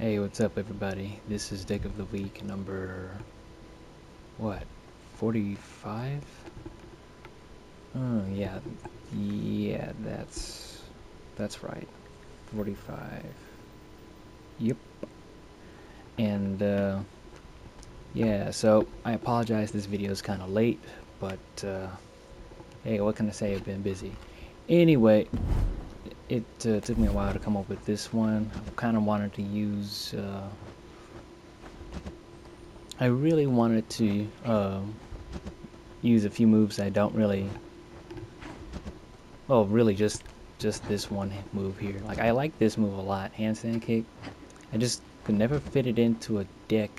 Hey, what's up everybody? This is Deck of the Week number, what, 45? Oh, yeah, that's right, 45. Yep. And, yeah, so I apologize this video is kind of late, but, hey, what can I say, I've been busy. Anyway, it took me a while to come up with this one. I kind of wanted to use, I really wanted to use a few moves I don't really, well, really just this one move here. Like, I like this move a lot, handstand kick. I just could never fit it into a deck,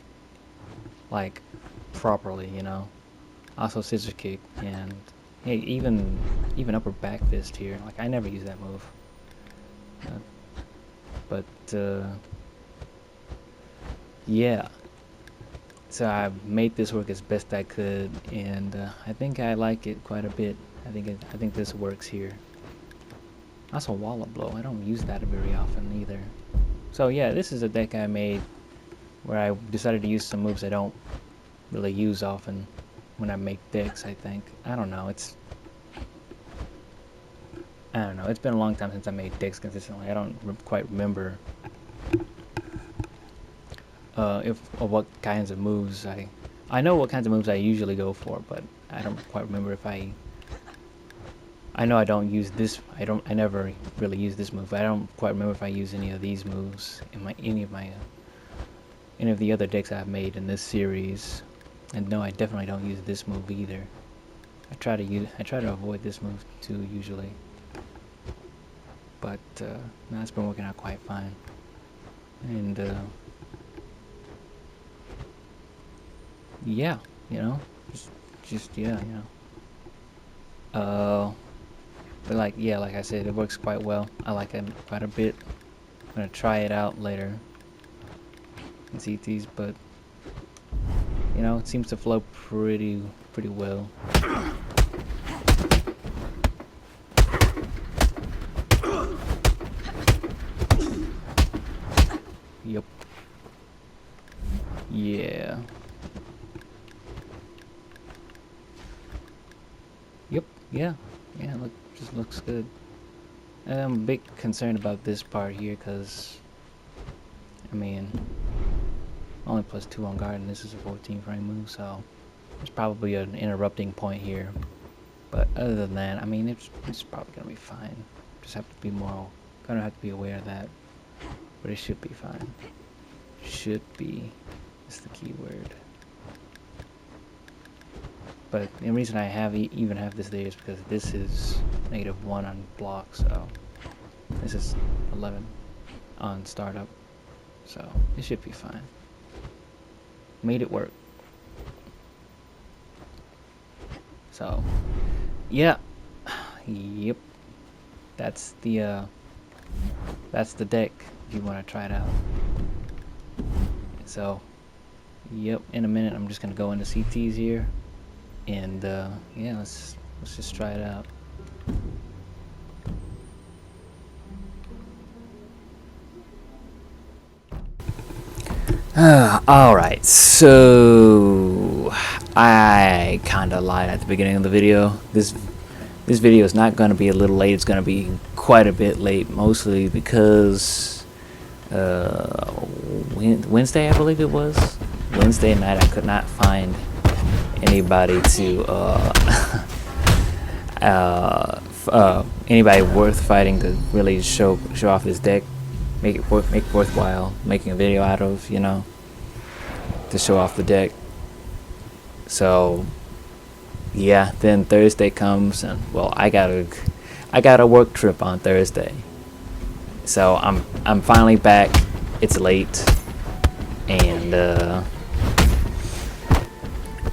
like, properly, you know. Also scissor kick, and hey, even upper back fist here. Like, I never use that move. But yeah, so I made this work as best I could, and I think I like it quite a bit. I think this works here. Also, wallop blow. I don't use that very often either. So yeah, this is a deck I made where I decided to use some moves I don't really use often when I make decks. I don't know. I don't know. It's been a long time since I made decks consistently. I don't quite remember what kinds of moves I know what kinds of moves I usually go for, but I don't quite remember if I know I don't use this. I never really use this move. I don't quite remember if I use any of these moves in any of the other decks I've made in this series. And no, I definitely don't use this move either. I try to avoid this move too usually. But no, it's been working out quite fine. And yeah, you know, just yeah, you know. But like I said, it works quite well. I like it quite a bit. I'm gonna try it out later and see these, but you know, it seems to flow pretty well. Yep. Yeah. Yep. Yeah. Look, just looks good. I'm a bit concerned about this part here, cause I mean, only +2 on guard, and this is a 14 frame move, so there's probably an interrupting point here. But other than that, I mean, it's probably gonna be fine. Just have to be gonna have to be aware of that. But it should be fine. Should be is the key word. But the reason I even have this there is because this is -1 on block, so this is 11 on startup, so it should be fine. Made it work. So yeah, yep. That's the deck. If you want to try it out. So yep. In a minute, I'm just gonna go into CTs here. And yeah, let's just try it out. Alright, so I kinda lied at the beginning of the video. This video is not gonna be a little late, it's gonna be quite a bit late, mostly because Wednesday, I believe it was. Wednesday night I could not find anybody to anybody worth fighting to really show off his deck, make it worthwhile making a video out of, you know, to show off the deck. So yeah, then Thursday comes, and well, I got a work trip on Thursday, so I'm finally back. It's late, and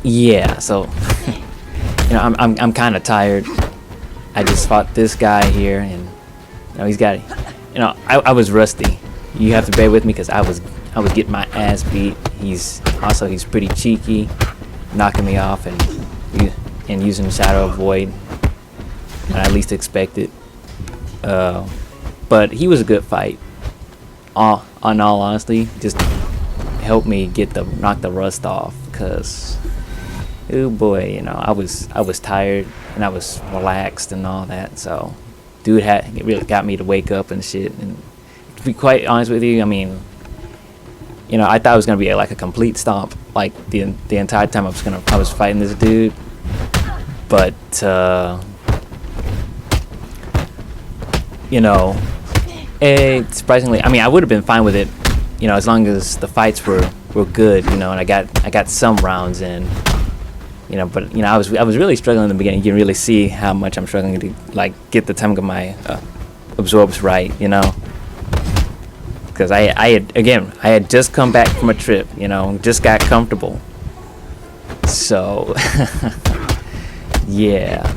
yeah, so you know, I'm kind of tired. I just fought this guy here, and you know, he's got, you know, I was rusty. You have to bear with me because I was getting my ass beat. He's pretty cheeky, knocking me off and using Shadow of Void, and I at least expected. But he was a good fight. on all honesty, just helped me knock the rust off, cause oh boy, you know, I was tired and I was relaxed and all that. So dude it really got me to wake up and shit. And to be quite honest with you, I mean, you know, I thought it was gonna be like a complete stomp, like the entire time I was fighting this dude. But you know, surprisingly, I mean, I would have been fine with it, you know, as long as the fights were good, you know, and I got some rounds in, you know. But you know, I was really struggling in the beginning. You can really see how much I'm struggling to like get the timing of my absorbs right, you know, because I had just come back from a trip, you know, just got comfortable. So yeah,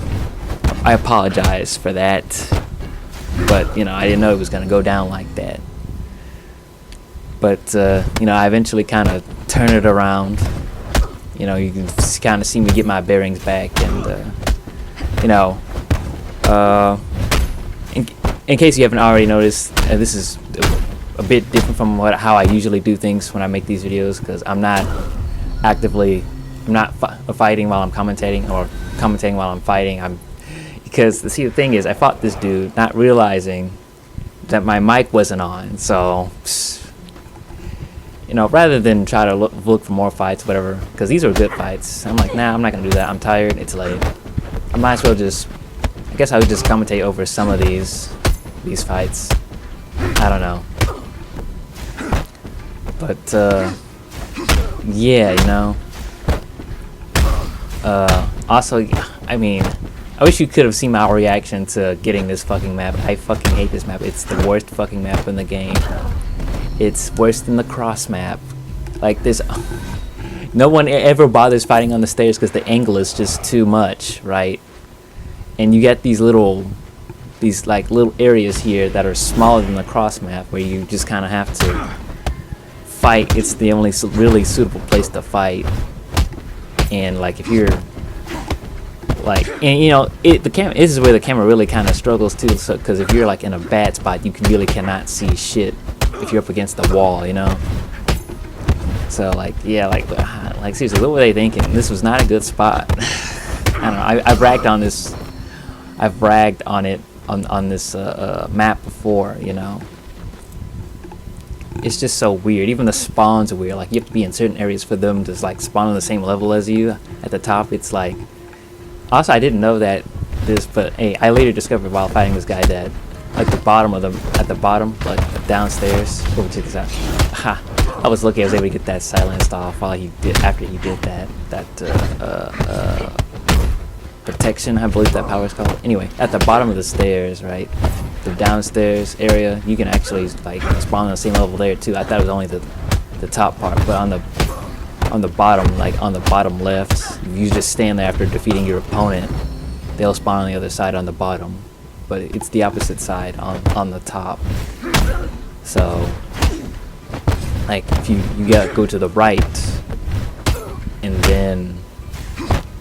I apologize for that, but you know, I didn't know it was gonna go down like that. But you know, I eventually kind of turned it around. You know, you can kind of see me get my bearings back, and you know, in case you haven't already noticed, this is a bit different from how I usually do things when I make these videos, because I'm not fighting while I'm commentating, or commentating while I'm fighting. Because see, the thing is, I fought this dude not realizing that my mic wasn't on. So you know, rather than try to look for more fights, whatever, because these are good fights, I'm like, nah, I'm not gonna do that. I'm tired. It's late. I might as well I guess I would just commentate over some of these fights. I don't know. But yeah, you know. Also, I mean, I wish you could have seen my reaction to getting this fucking map. I fucking hate this map. It's the worst fucking map in the game. It's worse than the cross map. Like this, no one ever bothers fighting on the stairs because the angle is just too much, right? And you get these little areas here that are smaller than the cross map, where you just kind of have to fight. It's the only really suitable place to fight. And like if you're like, and you know, this is where the camera really kind of struggles too. So because if you're like in a bad spot, you really cannot see shit if you're up against the wall, you know. So like, yeah, like seriously, what were they thinking? This was not a good spot. I don't know. I've bragged on this. I've bragged on it on this map before, you know. It's just so weird. Even the spawns are weird. Like you have to be in certain areas for them to like spawn on the same level as you at the top. It's like, also I didn't know that but hey, I later discovered while fighting this guy that like at the bottom, like downstairs. Oh, check this out. Ha! I was lucky I was able to get that silenced off after he did that protection, I believe that power is called. Anyway, at the bottom of the stairs, right, the downstairs area, you can actually like spawn on the same level there too. I thought it was only the top part, but on the bottom, like on the bottom left, you just stand there after defeating your opponent. They'll spawn on the other side on the bottom, but it's the opposite side on the top. So like if you gotta go to the right, and then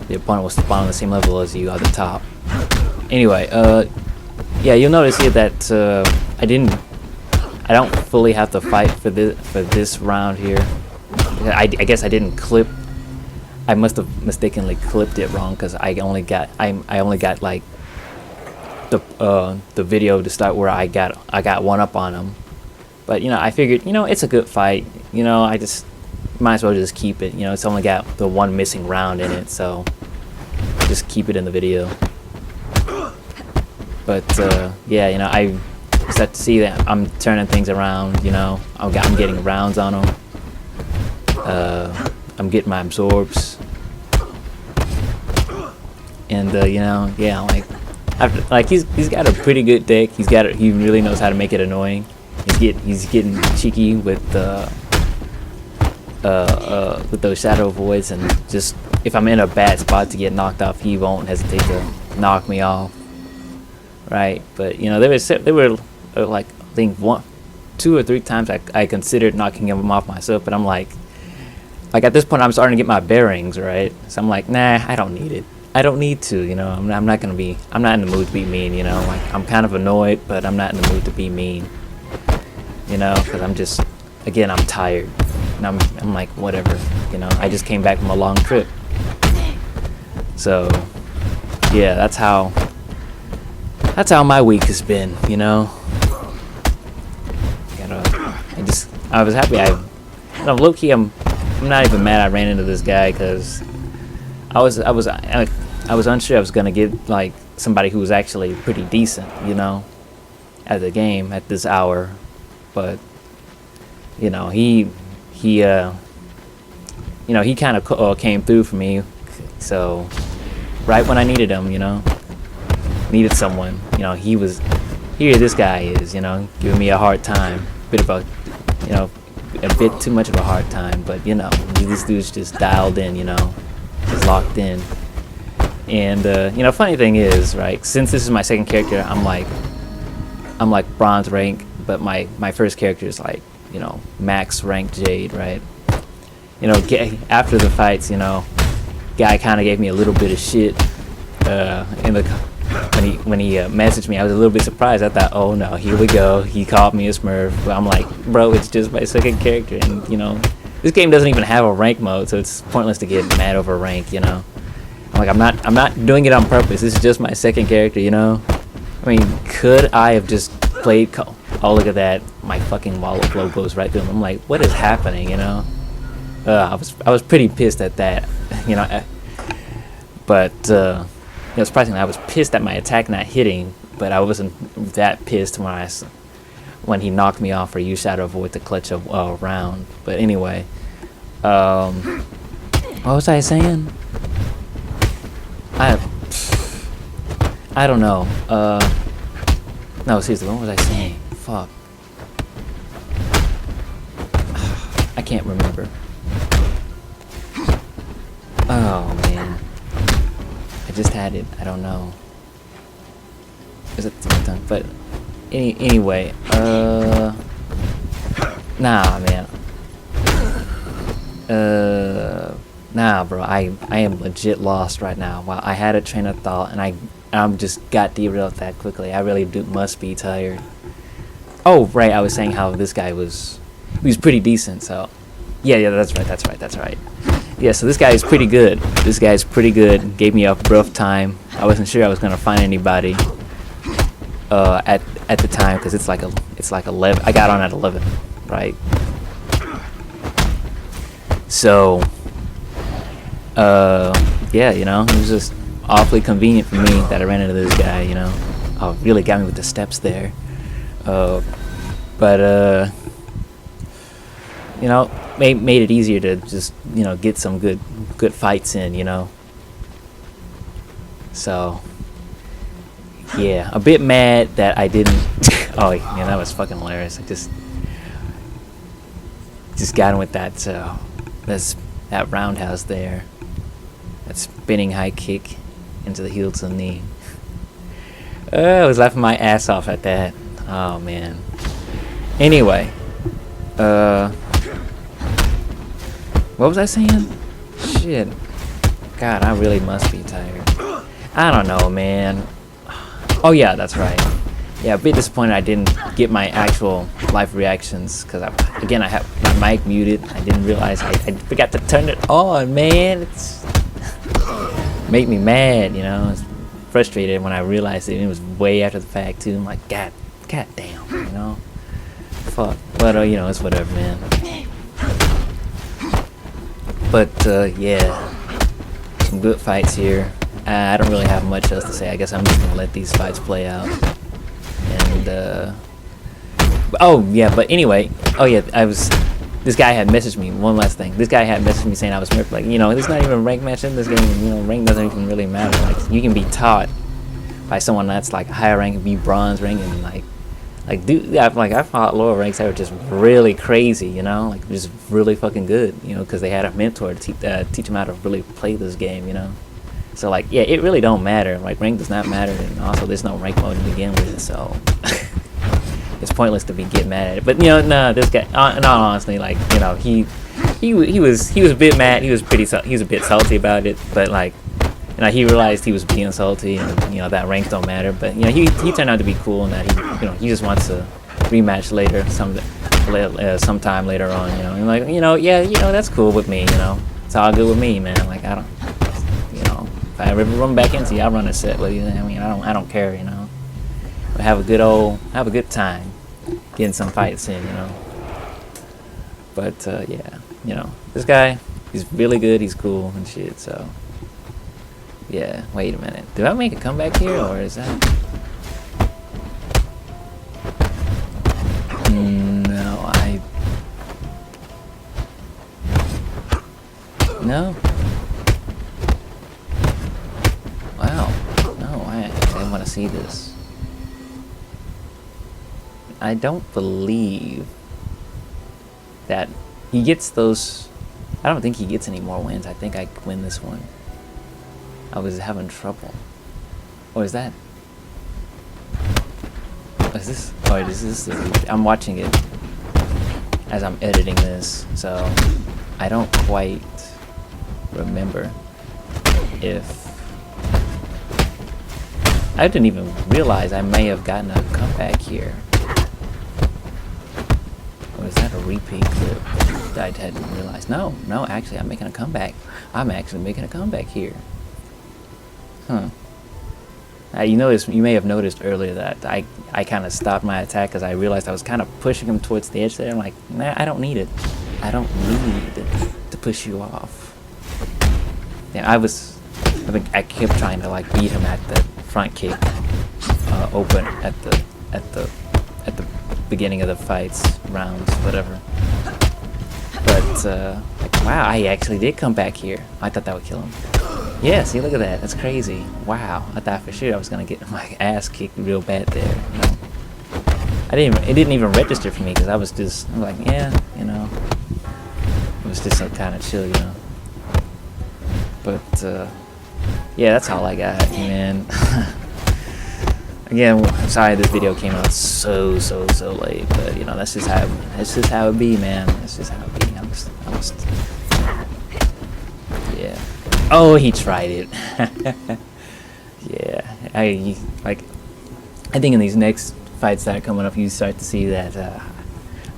the opponent will spawn on the same level as you at the top. Anyway, yeah, you'll notice here that I don't fully have to fight for this round here. I guess I didn't clip. I must have mistakenly clipped it wrong, because I only got like the video to start where I got one up on him. But you know, I figured, you know, it's a good fight. You know, I just might as well just keep it. You know, it's only got the one missing round in it, so just keep it in the video. But yeah, you know, I just have to see that I'm turning things around. You know, I'm getting rounds on them. I'm getting my absorbs, and you know, yeah, like he's got a pretty good deck. He really knows how to make it annoying. He's getting cheeky with those shadow voids, and just if I'm in a bad spot to get knocked off, he won't hesitate to knock me off, right? But you know, there were like I think 2 or 3 times I considered knocking him off myself, but I'm like at this point I'm starting to get my bearings, right? So I'm like, nah, I don't need it. I don't need to, you know. I'm not in the mood to be mean, you know. Like I'm kind of annoyed, but I'm not in the mood to be mean. you know, because I'm just, again, I'm tired. And I'm like, whatever, you know, I just came back from a long trip. So, yeah, that's how my week has been, you know. I was happy. Low key, I'm not even mad I ran into this guy, because I was unsure I was gonna get like somebody who was actually pretty decent, you know, at the game at this hour. But you know, he kind of came through for me. So right when I needed him, you know, needed someone, you know, here this guy is, you know, giving me a hard time, a bit too much of a hard time. But you know, this dude's just dialed in, you know, just locked in. And you know, funny thing is, right, since this is my second character, I'm like bronze rank, but my first character is like, you know, max rank Jade, right? You know, after the fights, you know, guy kind of gave me a little bit of shit when he messaged me. I was a little bit surprised. I thought, oh no, here we go. He called me a Smurf. But I'm like, bro, it's just my second character, and you know, this game doesn't even have a rank mode, so it's pointless to get mad over rank, you know. I'm like, I'm not doing it on purpose. This is just my second character, you know. I mean, could I have just played? Oh, look at that! My fucking wall of flow goes right through him. I'm like, what is happening, you know? I was pretty pissed at that, you know. But you know, surprisingly, I was pissed at my attack not hitting, but I wasn't that pissed when he knocked me off or used Shadow Avoid to clutch a round. But anyway, what was I saying? I don't know. No, seriously, what was I saying? Fuck. I can't remember. Oh man, I just had it. I don't know. Is it done? But anyway, nah, man. Nah, bro. I am legit lost right now. Wow, I had a train of thought, and I'm just got derailed that quickly. I really must be tired. Oh, right. I was saying how this guy he was pretty decent. So, yeah, that's right. Yeah, so this guy is pretty good. Gave me a rough time. I wasn't sure I was gonna find anybody at the time, because it's like 11. I got on at 11, right? So, yeah, you know, it was just awfully convenient for me that I ran into this guy. You know, oh, really got me with the steps there. But you know, made it easier to just, you know, get some good fights in, you know. So yeah, a bit mad that I didn't. Oh yeah, that was fucking hilarious. I just got him with that that roundhouse there, that spinning high kick into the heel to the knee. I was laughing my ass off at that. Oh man. Anyway, what was I saying? Shit. God, I really must be tired. I don't know, man. Oh yeah, that's right. Yeah, a bit disappointed I didn't get my actual live reactions, because I have my mic muted. I didn't realize I forgot to turn it on, man. It's make me mad, you know. I was frustrated when I realized it. It was way after the fact too. I'm like, God damn, you know. Fuck. But you know, it's whatever, man. But yeah, some good fights here. I don't really have much else to say. I guess I'm just gonna let these fights play out. And oh yeah, but anyway, oh yeah, this guy had messaged me. One last thing, this guy had messaged me saying I was Smurf. Like, you know, there's not even a rank match in this game. You know, rank doesn't even really matter. Like, you can be taught by someone that's like higher rank and be bronze rank, and like dude, I fought lower ranks that were just really crazy, you know, like just really fucking good, you know, because they had a mentor to teach them how to really play this game, you know. So like, yeah, it really don't matter. Like, rank does not matter, and also there's no rank mode to begin with, so it's pointless to be getting mad at it. But you know, no, this guy, in all honesty, like, you know, he was a bit mad. He was a bit salty about it, but like, you know, he realized he was being salty, and you know that ranks don't matter. But you know, he turned out to be cool, and that he just wants to rematch later, sometime later on. You know, and like, yeah, that's cool with me. You know, it's all good with me, man. Like, I don't, if I ever run back into you, I'll run a set with you. I mean, I don't care. You know, but have a good time, getting some fights in. You know, but yeah, this guy, he's really good. He's cool and shit. So yeah. Wait a minute. Did I make a comeback here, or is that? No. Wow. No, I want to see this. I don't believe that he gets those. I don't think he gets any more wins. I think I win this one. I was having trouble. Or is that? Is this? Oh, is this? I'm watching it as I'm editing this, so I don't quite remember if I didn't even realize I may have gotten a comeback here. Or is that a repeat clip that I hadn't realized? No, actually I'm making a comeback. I'm actually making a comeback here. Huh. You may have noticed earlier that I kind of stopped my attack because I realized I was kind of pushing him towards the edge there. I'm like, nah, I don't need it. I don't need to push you off. Yeah, I kept trying to like beat him at the front kick, open at the beginning of the fights, rounds, whatever. But like, wow, I actually did come back here. I thought that would kill him. Yeah, see, look at that. That's crazy. Wow, I thought for sure I was gonna get my ass kicked real bad there. You know? It didn't even register for me because I was like, yeah, it was just so kind of chill, But yeah, that's all I got, man. Again, I'm sorry this video came out so late, but that's just how it be, man. That's just how it be. Yeah. Oh, he tried it. Yeah, I think in these next fights that are coming up, you start to see that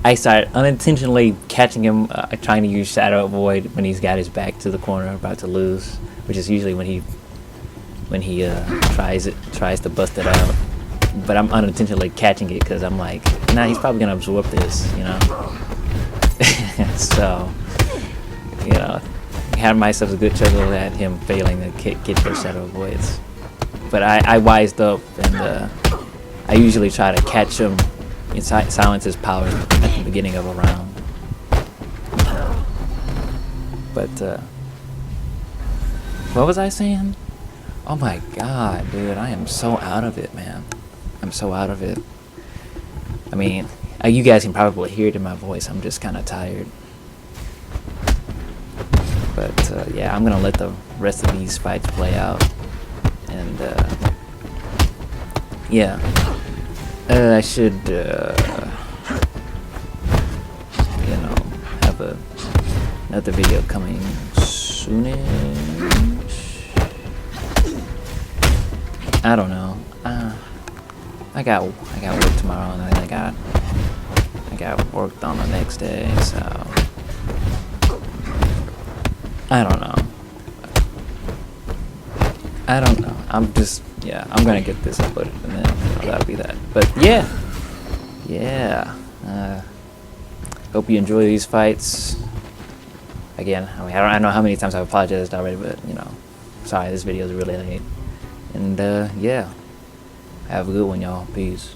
I start unintentionally catching him trying to use Shadow Avoid when he's got his back to the corner, about to lose, which is usually when he tries to bust it out. But I'm unintentionally catching it because I'm like, nah, he's probably gonna absorb this, So, I had myself a good chuckle at him failing to get those Shadow Avoids. But I wised up, and I usually try to catch him and silence his powers at the beginning of a round. But what was I saying? Oh my god, dude, I am so out of it, man. I'm so out of it. I mean, you guys can probably hear it in my voice. I'm just kind of tired. But yeah, I'm gonna let the rest of these fights play out, and yeah, I should have another video coming soonish. I don't know. I got work tomorrow, and then I got work on the next day, so I don't know. I'm just, I'm gonna get this uploaded, and then that'll be that. But yeah. Hope you enjoy these fights. Again, I don't know how many times I've apologized already, but sorry, this video is really late. And yeah, have a good one, y'all. Peace.